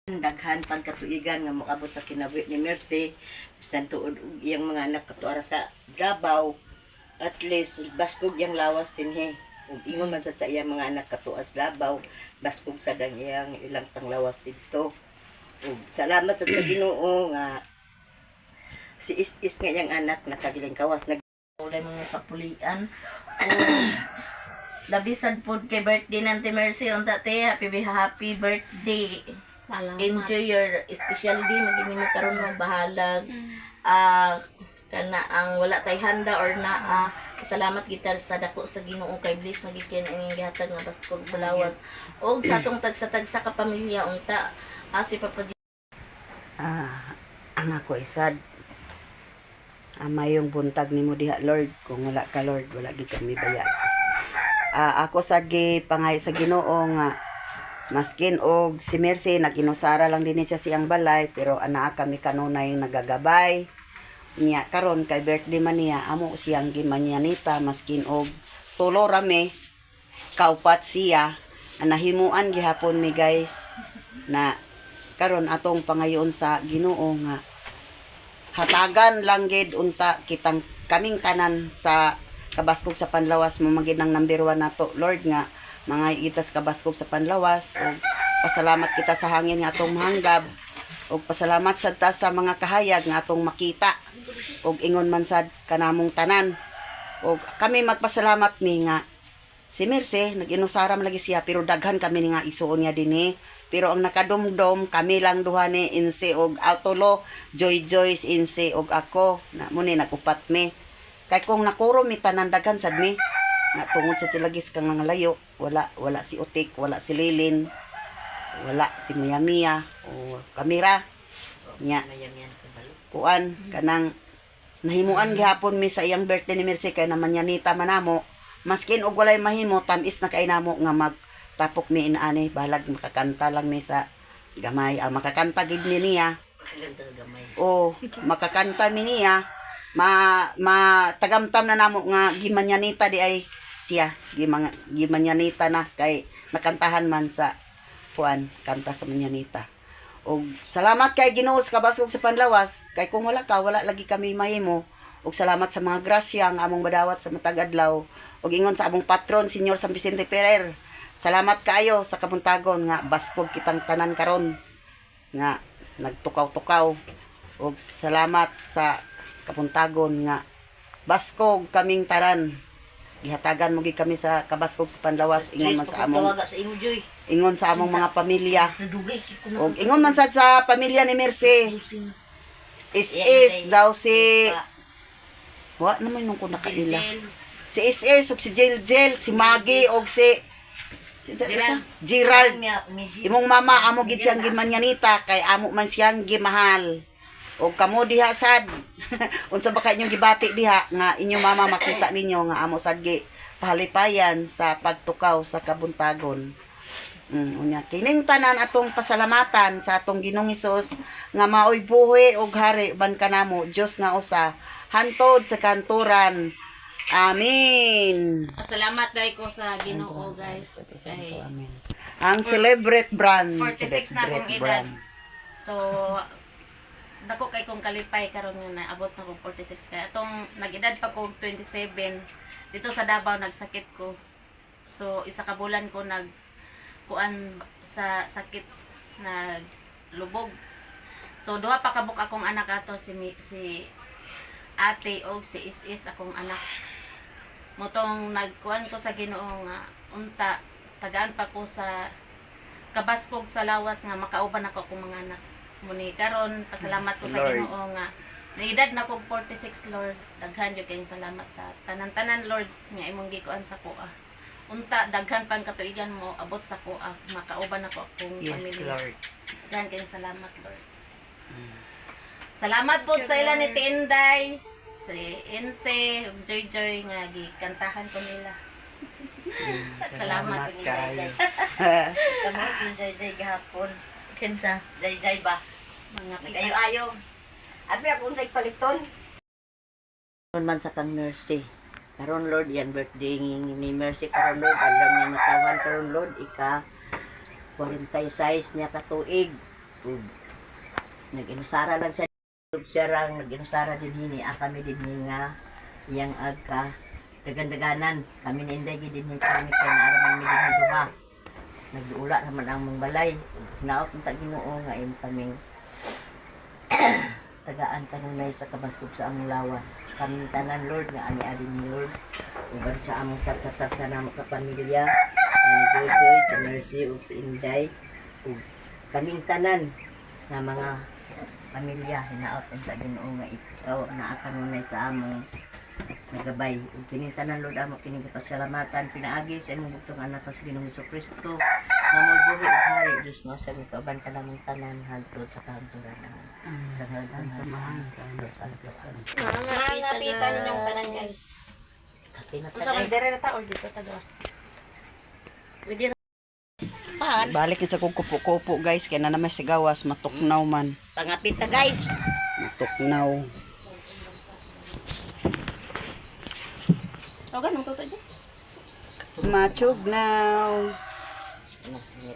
Daghan pagkatuigan nga moabot sa kinabuhi ni Mercy bisan tuod og iyang mga anak katuara sa Davao, at least baskog iyang lawas dinhi ug ingon man sad sa iyang mga anak katuas Davao, baskog sad ang iyang ilang panglawas dito. Ug salamat sa Ginoo nga si Is nga iyang anak nakagiling kawas Ulay mga kapulian. Labisad po kay birthday ng Mercy. Unta te, happy birthday. Salamat. Enjoy your special day. Maging mo karon mo bahalag. Kana ang wala tay handa or na salamat kita sa dako sa Ginoo kay bliss nagikin ang gihatag nga baskog sa lawas. Og sa atong tagsa-tagsa ka pamilya unta si Papa ang ako isad mayong buntag nimo diha Lord, kung wala ka Lord wala gid kami bayad. Ako sad gi pangay sa Ginoo nga maskin og si Mercy naginusara lang din siya siyang balay, pero anaa kami kanunay nagagabay niya karon kay birthday man niya amo siyang gimanyanita maskin og tulo rami kaupat siya anahimuan gihapon mi guys na karon atong pangayon sa Ginoo nga hatagan lang gid unta kitang kaming tanan sa kabaskog sa Panlawas mo magid nang number 1 nato Lord nga mga itas kabaskog sa Panlawas. O pasalamat kita sa hangin nga atong mahanggab, o pasalamat sad ta sa mga kahayag nga atong makita, o ingon man sad kanamong tanan. O kami magpasalamat mi nga si Mercy naginusaram lagi siya, pero daghan kami nga isuon niya dinhi. Pero ang nakadumdum kami lang duha ni Inse og Autolo, Joy Inse og ako na muni nagupat mi. Kay kung nakuro mi tanan daghan sad mi na tungod sa tilagis kang nga layo, wala si Utik, wala si Lilin, wala si Mia o kamera nya kuan kanang nahimuan gihapon mi sa iyang birthday ni Mercy kay naman yanita manamo maskin og walay mahimo tamis na kay namo nga magtapok mi inaani balag makakanta lang mi sa gamay. Makakanta gid mi niya o makakanta mi niya tagamtam na namo nga gimanyanita di ay siya gimanyanita na kay nakantahan man sa kuan kanta sa manyanita. Og salamat kay Ginoo sa kabaskog sa Panlawas kay kung wala ka wala lagi kami mahimo. Og salamat sa mga grasya nga among madawat sa matag adlaw. Og ingon sa among patron Senyor San Vicente Ferrer, salamat kaayo sa kabuntagon nga baskog kitang tanan karon nga nagtukaw-tukaw. Og salamat sa kapuntagon nga baskog kaming tanan gihatagan mo gid kami sa kabaskog sa Panlawas. Ingon man sa among ingon sa among mga pamilya, og ingon man sad sa pamilya ni Mercy is daw si wa naman nung ko nakaila si is ug si Jel si Maggie og si Gerald. Imong mama amo gid siyang gimanyanita kay amo man siyang gimahal. O kamo diha sad unsa ba kay inyong gibati diha nga inyong mama makita ninyo nga amo sad gi pahalipayan sa pagtukaw sa kabuntagon. Unya kining tanan atong pasalamatan sa atong Ginoong Hesus nga maoy buhi ug hari ban kanamo Dios nga usa hantod sa kanturan. Amen. Salamat dai ko sa Ginoo guys. Amen. Ang Celebrate brand 46 na akong edad. So dako kay kong kalipay karon nga naabot na kong 46 kay atong nag-edad pa ko 27 dito sa Davao nagsakit ko. So isa ka bulan ko kuan sa sakit na lubog. So duha pa kabuk akong anak ato si ate og si is akong anak. Motong nagkuan ko sa Ginoo nga unta tagaan pa ko sa kabaskog sa lawas nga makauban ako akong mga anak. Muni karon pasalamat ko sa Ginoo nga naedad na ko 46 Lord. Daghan gyud kayong salamat sa tanan-tanan Lord nga imong gikuan sa kuha. Unta daghan pang katuigan mo abot sa kuha makauban ako akong pamilya. Lord. Daghan kayong salamat Lord. Salamat po sa ila ni Tinday, si Inse, ug Joy nga gikantahan ko nila. Salamat kayo. Kamo Joy gahapon. Kinsa? Jay ba? Mga Kayo-ayo. At may akong paliton. Man sa kang Mercy karon Lord yan birthday ni Mercy karon Lord alam niya matawan karon Lord ika 46 niya katuig ug nag-inusara lang siya ug siya rang nag-inusara din hini kami din nga iyang agka dagandaganan kami ni inday gid din kami kay naaraman mi din duha nagduula naman ang mong balay naot ng Ginoo nga im kaming tagaan kanunay sa kabaskog sa among lawas kami tanan Lord nga ani adin ni Lord ug sa among pagsatab sa namo ka pamilya ni Joy sa Mercy ug si Inday ug kaming tanan nga mga pamilya hinaot sa Ginoo nga ikaw naa kanunay sa among nagabay ug kining tanan Lord amo kining pasalamatan pinaagi sa imong bugtong anak sa Ginoong Hesukristo nga mo buhi ug hari Dios no sa kauban ka namong tanan hangtod sa kahagturan sa hagdan sa Mga pita ninyong tanan guys. Unsa man dire na ta or dito tagawas. Pwede pan. Balik sa kong kupo-kupo guys, kaya na naman sigawas, matuknaw man. Pangapita guys. Matuknaw. O ganun tuto dyan. Machugnaw.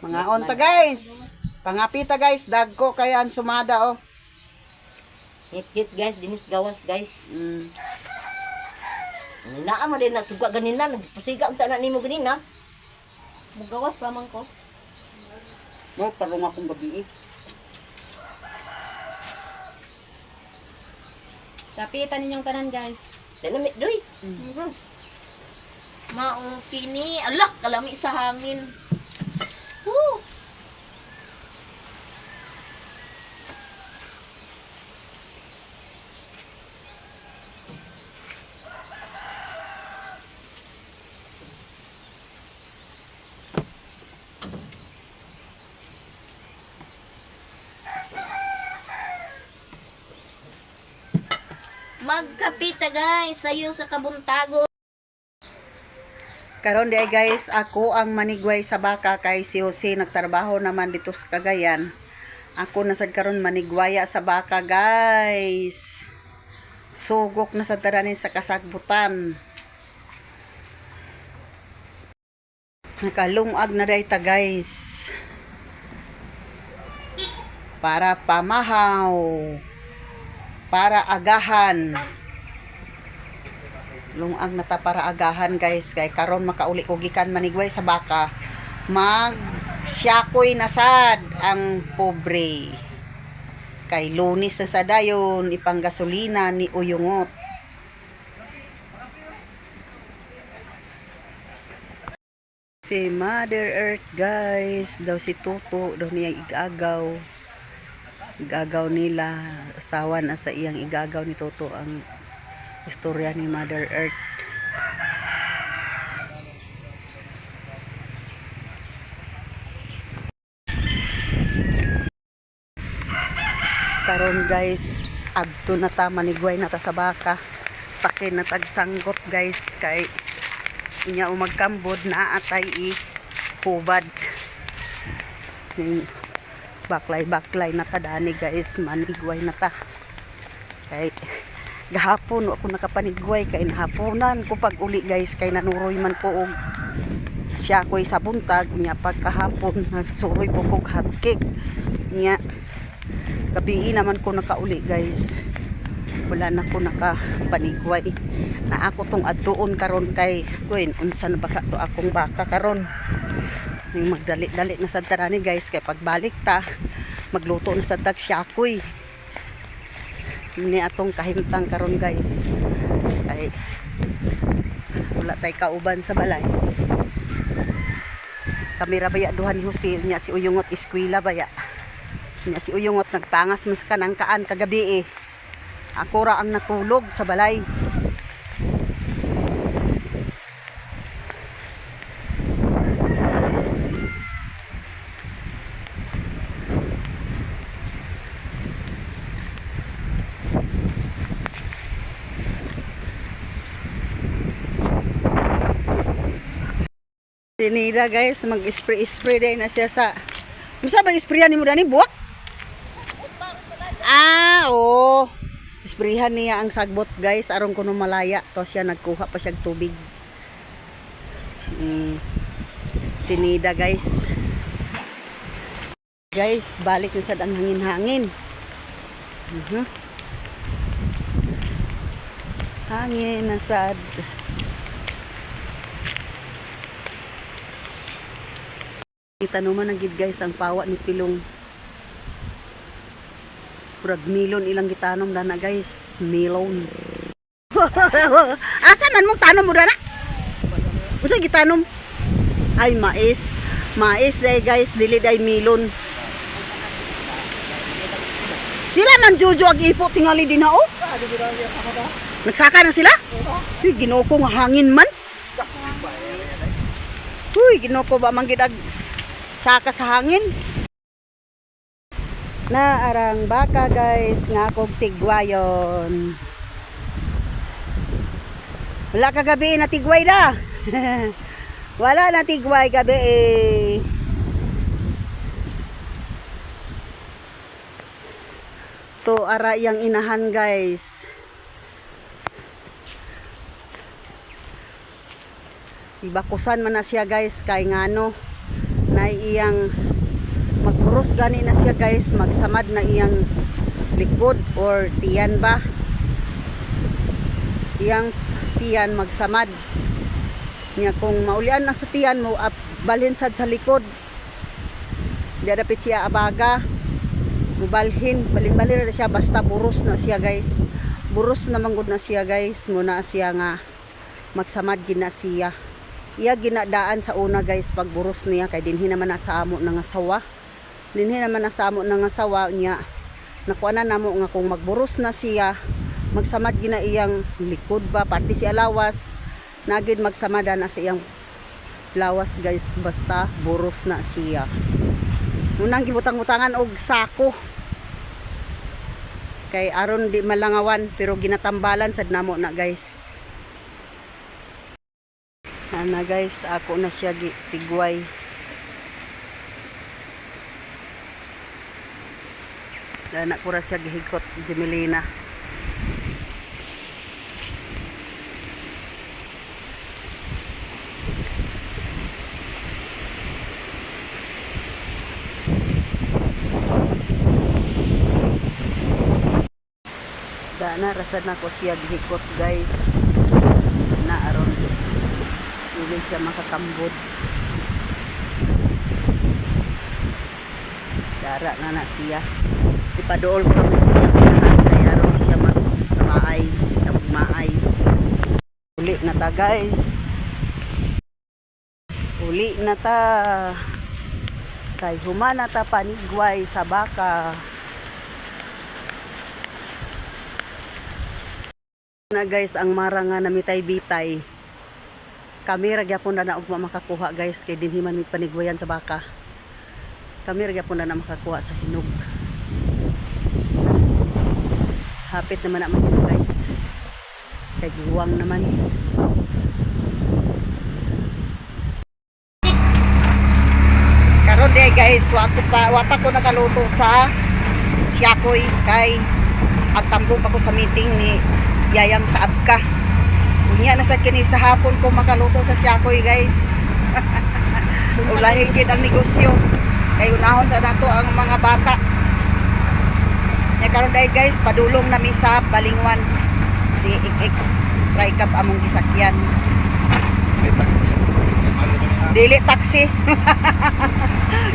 Mga onta guys. Pangapita guys, dagko kaya ang sumada oh. Hit guys, dinis gawas guys. Mm. Naa mo din na suga ganina, nagpasiga unta na nimo ganina. Mugawas pa man ko. Mo tarong akong gabi. Kapitan ninyong tanan guys. Dala mi doy. Maong kini, alak kalami sa hangin. Woo! Magkapita guys, sayo sa kabuntago. Karon di ay guys, ako ang manigway sa baka kay si Jose nagtrabaho naman dito sa Cagayan. Ako nasad karon manigwaya sa baka guys. Sugok na sa taranin sa kasagbutan. Nakalungag na dayta guys. Para pamahaw. Para agahan. Lungag na ta para agahan guys. Kay karon makauli ko gikan manigway sa baka. Mag syakoy na sad ang pobre. Kay lunis na sa dayon ipang gasolina ni Uyungot. Si Mother Earth guys, daw si Tuto, daw niya igagaw. Igagaw nila, asawa na sa iyang igagaw ni Tuto ang istorya ni Mother Earth. Karon guys, adto na ta manigway na ta sa baka. Takin na tagsanggot guys kay inya umagkambod na atay hubad. Baklay na ta dani guys, manigway na ta. Kay gahapon ako nakapanigway kay nahaponan ko pag uli guys kay nanuroy man ko og siya ko'y sa buntag nya pagkahapon nagsuroy ko kog hotcake nya gabi naman ko nakauli guys, wala na ko nakapanigway na ako tong adtuon karon kay kuin unsa na baka to akong baka karon ning magdali-dali na sa tarani guys kay pagbalik ta magluto na sa tag syakoy ini atong kahimtang karon guys kay wala tay kauban sa balay. Kami ra baya duha ni Jose nya si Uyungot eskwela baya nya si Uyungot nagpangas man sa kanang kaan kagabi ako ra ang natulog sa balay. Tinira guys, mag-spray din na siya sa... Masa ba isprayan mo dani buwak? Oo. Isprayan niya ang sagbot guys, aron kuno malaya. To siya nagkuha pa siya tubig. Sinida guys. Guys, balik na sad ang hangin-hangin. Hangin na sad. Itanuman ang gid guys ang pawa ni Pilong. Murag milon ilang gitanom dana guys. Milon. Asa man mong tanom mo dana? Usa gitanom? Ay mais. Mais day guys, dili day milon. Sila man Jojo ag ipo tingali din oh. Nagsaka na sila? Uy, Ginoo ko nga hangin man. Uy, Ginoo ko ba man gid ag saka sa hangin? Na arang baka guys nga akong tigwayon. Wala ka gabi na tigway da. Wala na tigway gabi eh. To ara yang inahan guys. Ibakusan man na siya guys kay ngano na iyang magpuros gani na siya guys, magsamad na iyang likod or tiyan ba, iyang tiyan magsamad niya. Kung maulian na sa tiyan mo balhin sad sa likod, di dapit siya abaga mubalhin, balin-balin na siya basta buros na siya guys, buros na manggod na siya guys, muna siya nga magsamad gina siya. Iya ginadaan sa una guys pag buros niya kay dinhi naman nasa amo nga sawa. Dinhi naman nasa amo nga sawa niya. Nakuha na namo nga kung magburos na siya, magsamad gina iyang likod ba parte siya lawas. Nagid magsamada na sa iyang lawas guys basta buros na siya. Munang gibutang-butangan og sako. Kay aron di malangawan pero ginatambalan sad namo na guys. Ana guys, ako na siya tigway. Dana ko ra siya gihikot Jemelina. Dana rasad na ko siya gihikot guys. Na aron hindi siya makakambod. Dara na na siya. Ipadool ko naman siya kaya aron siya maay sa magmaay. Uli na ta guys. Uli na ta. Kay humana ta panigway sa baka. Na guys ang mara nga namitay bitay. Kami ra gyapon na og makakuha guys kay dinhi man mi panigwayan sa baka. Kami ra gyapon na makakuha sa hinog. Hapit naman na man guys. Kay guwang naman. Karon day guys, wata ko nakaluto sa Siakoy kay agtambong ako sa meeting ni Yayang sa Abka. Unya na sa kini sa hapon ko makaluto sa Siakoy guys. Ulahin gid ang negosyo. Kay unahon sa nato ang mga bata. Ya karon day guys, padulong na mi sa Balingwan. Si Ik try kap among gisakyan. Dili taxi.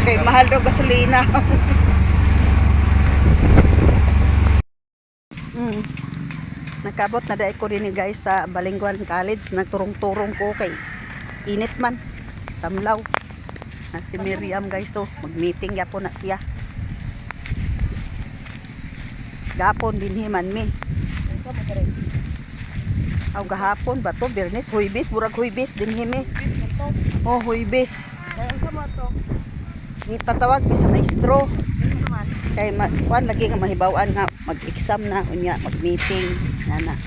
Kay mahal do gasolina. Nakabot na dai ko din guys sa Balingwan College. Nagturong-turong ko kay init man. Samlaw. Na si Miriam guys so mag-meeting yapon na siya. Gapon din himan mi. Aw gahapon ba to? Biyernes, Huwebes, burag Huwebes din himi. Oh, Huwebes. Ipatawag mi sa maestro. Kay kuan lagi nga mahibaw-an nga mag-exam na unya mag-meeting nana.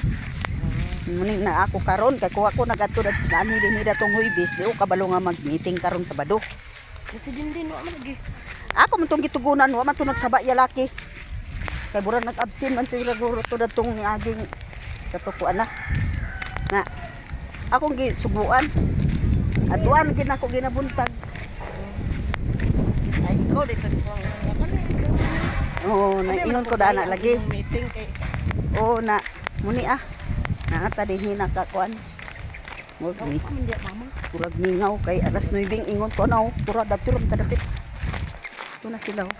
Muni na ako karon kay kuha ko nagadto ani dinhi datong Huwebes, di ko kabalo nga mag-meeting karon Sabado. Kasi din wa man lagi. Ako man tong gitugunan, wa man to nagsaba ya laki. Kay burang nag-absent man siguro to datong ni aging katukuan na. Na akong gisubuan. Atuan gid ako ginabuntag. Ay, ikaw dito ko. Oo, naingon ko daan na lagi. Meeting kay Oo na, muni ah. Naata din hinakakuan. Wag ni. hindi mama. Kurag mingaw kay alas 9 ingon ko na. Pura dapit lang tadapit. Ito na sila. Oh.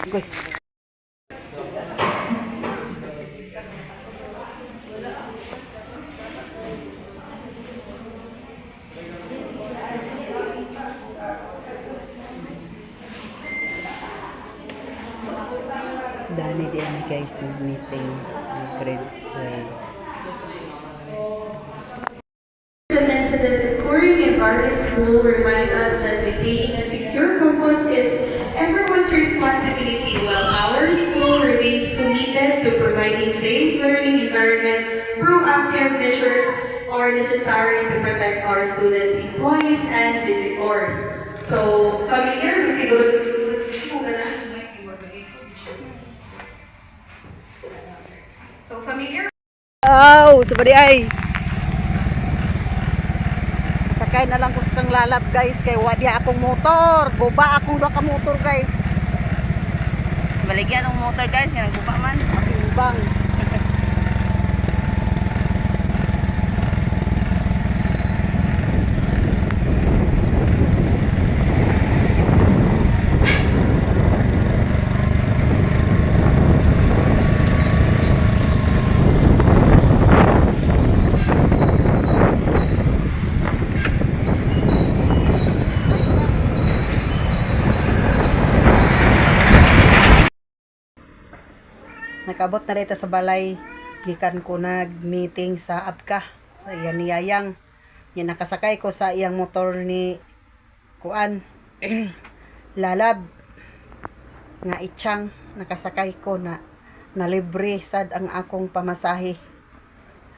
Okay. Dani din guys meeting grade 12. Incident occurring in Barley School remind us that maintaining a secure campus is everyone's responsibility, while our school remains committed to providing safe learning environment. Proactive measures are necessary to protect our students, employees, and visitors. So, familiar siguro. So, familiar. Aw, sabadi ay. Sakay na lang ko sa kang lalab guys kay wadi akong motor. Guba akong duha ka motor guys. Baligyan ang motor guys, nga gupa man. Akong ubang. Nakabot na rito sa balay. Gikan ko nag-meeting sa Abka. Sa iyang niyayang. Yan nakasakay ko sa iyang motor ni Kuan. Lalab. Nga itsang. Nakasakay ko na libre sad ang akong pamasahe.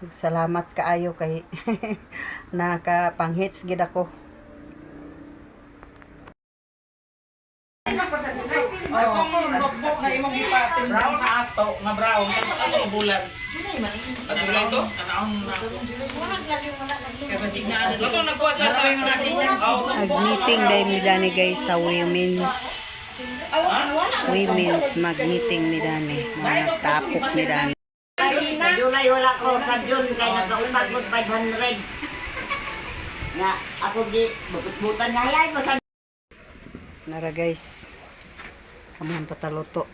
Salamat kaayo kay nakapanghits gid ako. Notebook na imong ipatin brown na ato nga brown ang bulan. Ano ba ito? Anaon na. Kaya basig na ano Ito nagkuha sa Mag-meeting dahil nila ni guys sa women's mag-meeting ni Dani. Nagtapok ni Dani. Sa July wala ko, sa June kay nagkautang ko 500. Nga ako di butut-butan nga yay ko sa Nara guys. Kamahan pataluto.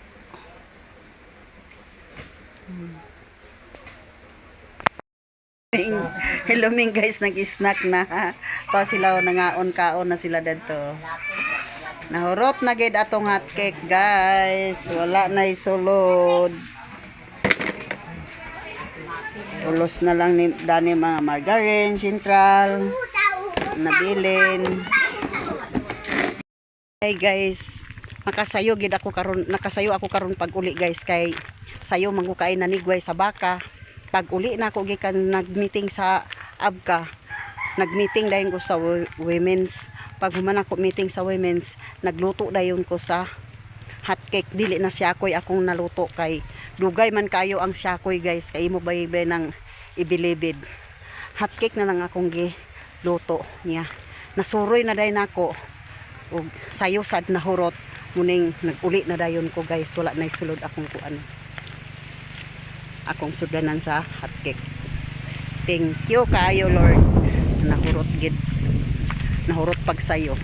Hello ming guys, nag-snack na. Pa sila nangaon-kaon na sila dito. Nahurot na gid atong hot cake guys. Wala na isulod. Ulos na lang ni Dani mga margarine, sintral, nabilin. Hey guys, nakasayo ako karon pag uli guys kay sayo mangukay na nigway sa baka. Pag uli na ako gikan nag-meeting sa Abka. Nag-meeting dayon ko sa women's. Pag human ako meeting sa women's, nagluto dayon ko sa hot cake. Dili na siyakoy akong naluto kay dugay man kayo ang siyakoy guys kay imo baybay nang ibilibid. Hot cake na lang akong giluto niya. Nasuroy na dayon ako. Og sayo sad na hurot muning naguli na dayon ko guys, wala na isulod akong kuan akong sudanan sa hot cake. Thank you kayo Lord, nahurot gid, nahurot pag sayo.